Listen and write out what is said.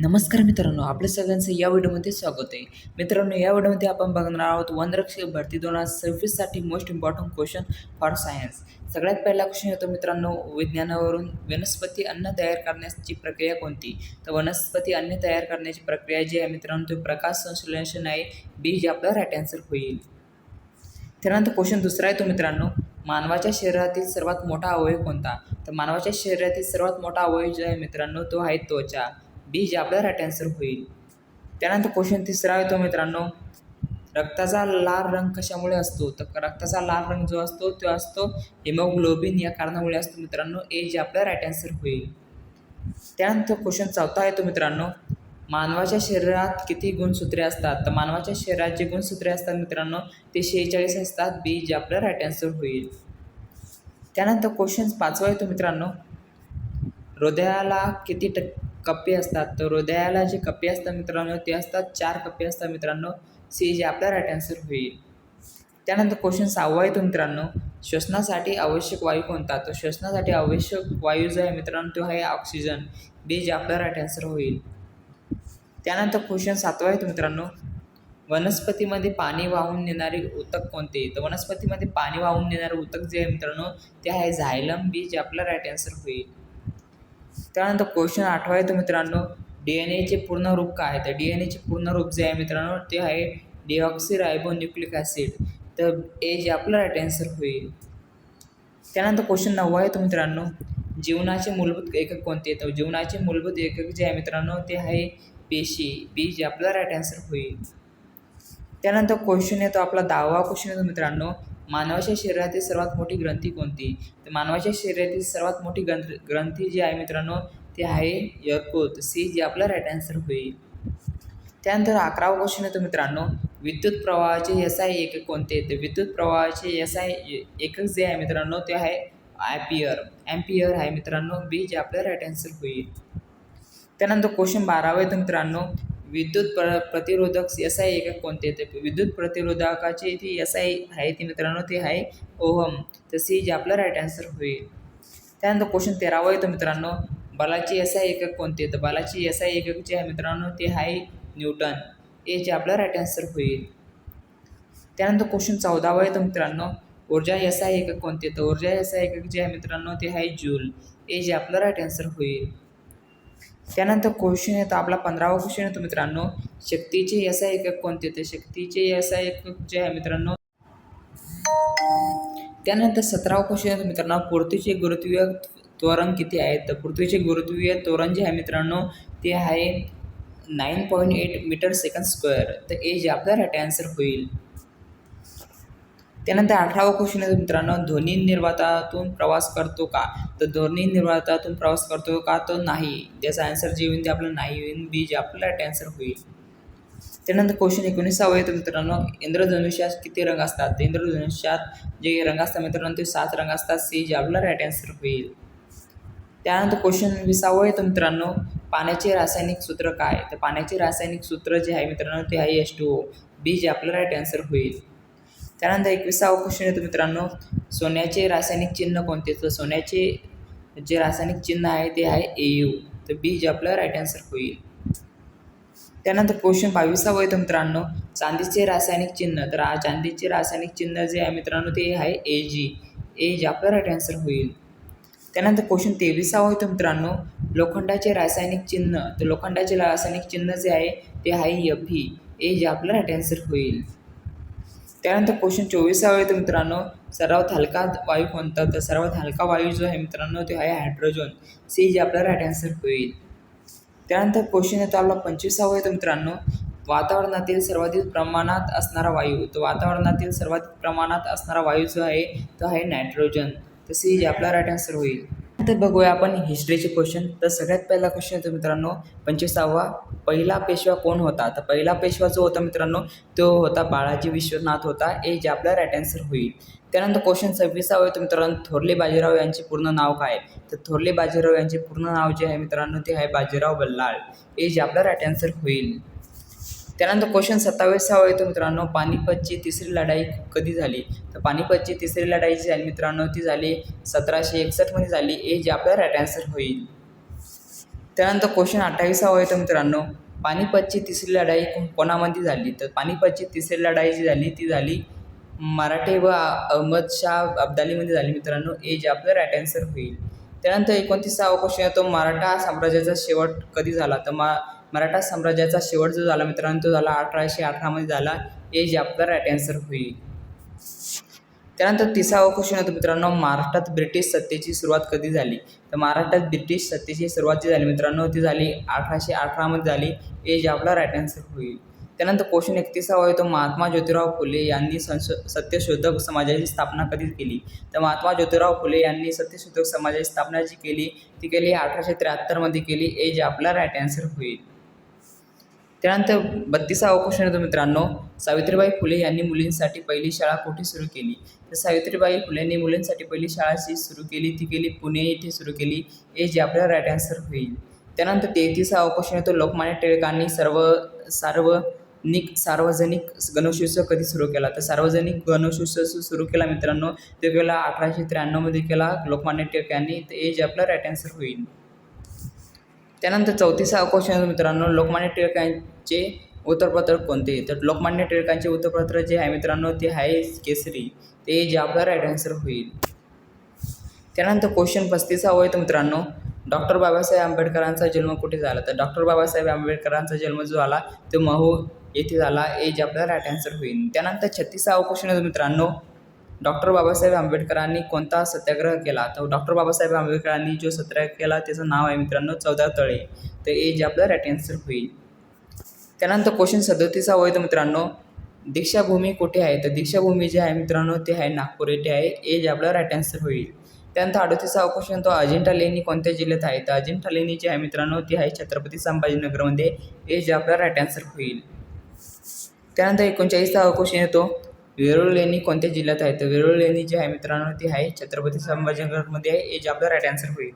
नमस्कार मित्रांनो, आपल्या सगळ्यांचं या व्हिडिओमध्ये स्वागत आहे. मित्रांनो, या व्हिडिओमध्ये आपण बघणार आहोत वनरक्षक भरती 2026 साठी most important question for science. सगळ्यात पहिला क्वेश्चन येतो मित्रांनो विज्ञानावरून. वनस्पती अन्न तयार करण्याची प्रक्रिया कोणती? तर वनस्पती अन्न तयार करण्याची प्रक्रिया जी आहे मित्रांनो, ती प्रकाश संश्लेषण आहे. बी जे आपला राईट आन्सर होईल. त्यानंतर क्वेश्चन दुसरा आहे तो मित्रांनो, मानवाच्या शरीरातील सर्वात मोठा अवयव कोणता? तर मानवाच्या शरीरातील सर्वात मोठा अवयव जो आहे मित्रांनो, तो आहे त्वचा. बी जे आपला राईट आन्सर होईल. त्यानंतर क्वेश्चन तिसरा आहे तो मित्रांनो, रक्ताचा लाल रंग कशामुळे असतो? तर रक्ताचा लाल रंग जो असतो तो असतो हिमोग्लोबिन या कारणामुळे असतो मित्रांनो. ए जे आपला राईट आन्सर होईल. त्यानंतर क्वेश्चन चौथा आहे तो मित्रांनो, मानवाच्या शरीरात किती गुणसूत्रे असतात? तर मानवाच्या शरीरात जे गुणसूत्रे असतात मित्रांनो, ते 46 असतात. बी जे आपला राईट आन्सर होईल. त्यानंतर क्वेश्चन पाचवा आहे तो मित्रांनो, हृदयाला किती कप्पे असतात? तर हृदयाला जे कप्पे असतात मित्रांनो, ते असतात 4 कप्पे असतात मित्रांनो. सी जे आपला राईट आन्सर होईल. त्यानंतर क्वेश्चन सहावा आहे तो मित्रांनो, श्वसनासाठी आवश्यक वायू कोणता? तर श्वसनासाठी आवश्यक वायू जो आहे मित्रांनो, तो आहे ऑक्सिजन. बी जे आपला राईट आन्सर होईल. त्यानंतर क्वेश्चन सातवा आहे तो मित्रांनो, वनस्पतीमध्ये पाणी वाहून नेणारे ऊतक कोणते? तर वनस्पतीमध्ये पाणी वाहून नेणारे ऊतक जे आहे मित्रांनो, ते आहे झायलम. बी जे आपला राईट आन्सर होईल. त्यानंतर क्वेश्चन आठवा आहे तो मित्रांनो, DNA पूर्ण रूप काय? तर DNA पूर्ण रूप जे आहे मित्रांनो, ते आहे डिऑक्सिरायबोन्यूक्लिक ॲसिड. तर ए जे आपलं राईट आन्सर होईल. त्यानंतर क्वेश्चन 9 आहे तो मित्रांनो, जीवनाचे मूलभूत एकक कोणते? तर जीवनाचे मूलभूत एकक जे आहे मित्रांनो, ते आहे पेशी. बी जे आपलं राईट आन्सर होईल. त्यानंतर क्वेश्चन येतो आपला 10वा क्वेश्चन येतो मित्रांनो, मानवाच्या शरीरातील सर्वात मोठी ग्रंथी कोणती? तर मानवाच्या शरीरातील सर्वात मोठी ग्रंथी जी आहे मित्रांनो, ती आहे यकृत. सी जे आपला राईट आन्सर होईल. त्यानंतर 11वा क्वेश्चन येतो मित्रांनो, विद्युत प्रवाहाचे SI एकक कोणते? तर विद्युत प्रवाहाचे SI एकक जे आहे मित्रांनो, ते आहे ॲम्पियर आहे मित्रांनो. बी जे आपला राईट आन्सर होईल. त्यानंतर क्वेश्चन 12वा येतो मित्रांनो, विद्युत प्रतिरोधक SI एकक कोणते? तर विद्युत प्रतिरोधकाचे ती SI आहे ती मित्रांनो, ते आहे ओहम. तर सी जे आपलं राईट आन्सर होईल. त्यानंतर क्वेश्चन 13वा येतो मित्रांनो, बलाची SI एकक कोणते? तर बलाची SI एकक जे आहे मित्रांनो, ते आहे न्यूटन. ए जे आपलं राईट आन्सर होईल. त्यानंतर क्वेश्चन 14वा येतो मित्रांनो, ऊर्जा SI एकक कोणते? तर ऊर्जा SI एकक जे आहे मित्रांनो, ते आहे जूल. ए जे आपलं राईट आन्सर होईल. त्यानंतर क्वेश्चन येतो आपला 15वा क्वेश्चन येतो मित्रांनो, शक्तीचे SI एकक कोणते? तर शक्तीचे SI एकक जे आहे मित्रांनो. त्यानंतर 17वा क्वेश्चन येतो मित्रांनो, पृथ्वीचे गुरुत्वीय त्वरण किती आहे? तर पृथ्वीचे गुरुत्वीय त्वरण जे आहे मित्रांनो, ते आहे 9.8 मीटर सेकंद स्क्वेअर. तर ए जे आपला राईट आन्सर होईल. त्यानंतर 18वा क्वेश्चन येतो मित्रांनो, ध्वनी निर्वातातून प्रवास करतो का? तर ध्वनी निर्वातातून प्रवास करतो का? तो नाही. ज्याचा आन्सर जे होईल ते आपलं नाही होईल. बी जे आपलं राईट आन्सर होईल. त्यानंतर क्वेश्चन 19वा येतो मित्रांनो, इंद्रधनुष्यात किती रंग असतात? तर इंद्रधनुष्यात जे रंग असतात मित्रांनो, ते 7 रंग असतात. सी जे आपलं राईट आन्सर होईल. त्यानंतर क्वेश्चन 20वा येतो मित्रांनो, पाण्याचे रासायनिक सूत्र काय? तर पाण्याचे रासायनिक सूत्र जे आहे मित्रांनो, ते आहे H2O. बी जे आपलं राईट आन्सर होईल. त्यानंतर 21वा क्वेश्चन येतो मित्रांनो, सोन्याचे रासायनिक चिन्ह कोणते? तर सोन्याचे जे रासायनिक चिन्ह आहे ते आहे Au. तर बी जे आपलं राईट आन्सर होईल. त्यानंतर क्वेश्चन 22वा येतो मित्रांनो, चांदीचे रासायनिक चिन्ह. तर चांदीचे रासायनिक चिन्ह जे आहे मित्रांनो, ते आहे Ag. ए जे आपलं राईट आन्सर होईल. त्यानंतर क्वेश्चन 23वा येतो मित्रांनो, लोखंडाचे रासायनिक चिन्ह. तर लोखंडाचे रासायनिक चिन्ह जे आहे ते आहे Fe. ए जे आपलं राईट आन्सर होईल. त्यानंतर क्वेश्चन 24वा येतो मित्रांनो, सर्वात हलका वायू कोणता? तर सर्वात हलका वायू जो आहे मित्रांनो, तो आहे हायड्रोजन. सी जे आपला राईट आन्सर होईल. त्यानंतर क्वेश्चन येतो आपला 25वा येतो मित्रांनो, वातावरणातील सर्वाधिक प्रमाणात असणारा वायू. तर वातावरणातील सर्वाधिक प्रमाणात असणारा वायू जो आहे तो आहे नायट्रोजन. तर सी जे आपला राईट आन्सर होईल. तर बघूया आपण हिस्ट्रीचे क्वेश्चन. तर सगळ्यात पहिला क्वेश्चन येतो मित्रांनो 25वा, पहिला पेशवा कोण होता? तर पहिला पेशवा जो होता मित्रांनो, तो होता बाळाजी विश्वनाथ होता. ए जे आपला राईट आन्सर होईल. त्यानंतर क्वेश्चन 26वा येतो मित्रांनो, थोरले बाजीराव यांचे पूर्ण नाव काय? तर थोरले बाजीराव यांचे पूर्ण नाव जे आहे मित्रांनो, ते आहे बाजीराव बल्लाळ. ए जे आपला राईट आन्सर होईल. त्यानंतर क्वेश्चन 27वा येतो मित्रांनो, पानिपतची तिसरी लढाई कधी झाली? तर पानिपतची तिसरी लढाई जी झाली मित्रांनो, ती झाली 1761 मध्ये झाली. ए जे आपला राईट आन्सर होईल. त्यानंतर क्वेश्चन 28वा येतो मित्रांनो, पानिपतची तिसरी लढाई कोणामध्ये झाली? तर पानिपतची तिसरी लढाई जी झाली ती झाली मराठे व अहमदशाह अब्दालीमध्ये झाली मित्रांनो. ए जे आपलं राईट आन्सर होईल. त्यानंतर 29वा क्वेश्चन येतो, मराठा साम्राज्याचा शेवट कधी झाला? तर मराठा साम्राज्याचा शेवट जो झाला मित्रांनो तो झाला 1818 मध्ये झाला. ए जे आपला राईट आन्सर होईल. त्यानंतर 30वा क्वेश्चन येतो मित्रांनो, महाराष्ट्रात ब्रिटिश सत्तेची सुरुवात कधी झाली? तर महाराष्ट्रात ब्रिटिश सत्तेची सुरुवात जी झाली मित्रांनो ती झाली 1818 मध्ये झाली. ए जे आपला राईट आन्सर होईल. त्यानंतर क्वेश्चन 31वा येतो, महात्मा ज्योतिराव फुले यांनी सत्यशोधक समाजाची स्थापना कधी केली? तर महात्मा ज्योतिराव फुले यांनी सत्यशोधक समाजाची स्थापना जी केली ती केली 1873 मध्ये केली. ए जे आपला राईट आन्सर होईल. त्यानंतर 32वा क्वेश्चन येतो मित्रांनो, सावित्रीबाई फुले यांनी मुलींसाठी पहिली शाळा कुठे सुरू केली? तर सावित्रीबाई फुलेंनी मुलींसाठी पहिली शाळा जी सुरू केली ती केली पुणे येथे सुरू केली. ए जे आपला राईट आन्सर होईल. त्यानंतर 33वा क्वेश्चन येतो, लोकमान्य टिळकांनी सार्वजनिक गणेशोत्सव कधी सुरू केला? तर सार्वजनिक गणेशोत्सव सुरू केला मित्रांनो तो केला 1893 मध्ये केला लोकमान्य टिळक यांनी. तर ए जे आपला राईट आन्सर होईल. त्यानंतर 34वा क्वेश्चन मित्रांनो, लोकमान्य टिळकांचे उत्तरपत्र कोणते? तर लोकमान्य टिळकांचे उत्तरपत्र जे आहे मित्रांनो ते आहे केसरी. ते जे आपला राईट आन्सर होईल. त्यानंतर क्वेश्चन 35वा येतो मित्रांनो, डॉक्टर बाबासाहेब आंबेडकरांचा जन्म कुठे झाला? तर डॉक्टर बाबासाहेब आंबेडकरांचा जन्म जो झाला तो महू येथे झाला. ए जे आपला राईट आन्सर होईल. त्यानंतर 36वा क्वेश्चन येतो मित्रांनो, डॉक्टर बाबासाहेब आंबेडकरांनी कोणता सत्याग्रह केला? तर डॉक्टर बाबासाहेब आंबेडकरांनी जो सत्याग्रह केला त्याचं नाव आहे मित्रांनो 14 तळे. तर ए जे आपलं राईट आन्सर होईल. त्यानंतर क्वेश्चन 37वा येतो मित्रांनो, दीक्षाभूमी कुठे आहे? तर दीक्षाभूमी जे आहे मित्रांनो ते आहे नागपूर येथे आहे. ए जे आपलं राईट आन्सर होईल. त्यानंतर 38वा क्वेश्चन तो अजिंठा लेणी कोणत्या जिल्ह्यात आहे? तर अजिंठा लेणी जी आहे मित्रांनो ती आहे छत्रपती संभाजीनगरमध्ये. ए जे आपला राईट आन्सर होईल. त्यानंतर 39वा क्वेश्चन येतो, वेरूळ लेणी कोणत्या जिल्ह्यात आहे? तर वेरूळ लेणी जी आहे मित्रांनो ती आहे छत्रपती संभाजीनगरमध्ये आहे. ए जे आपला राईट आन्सर होईल.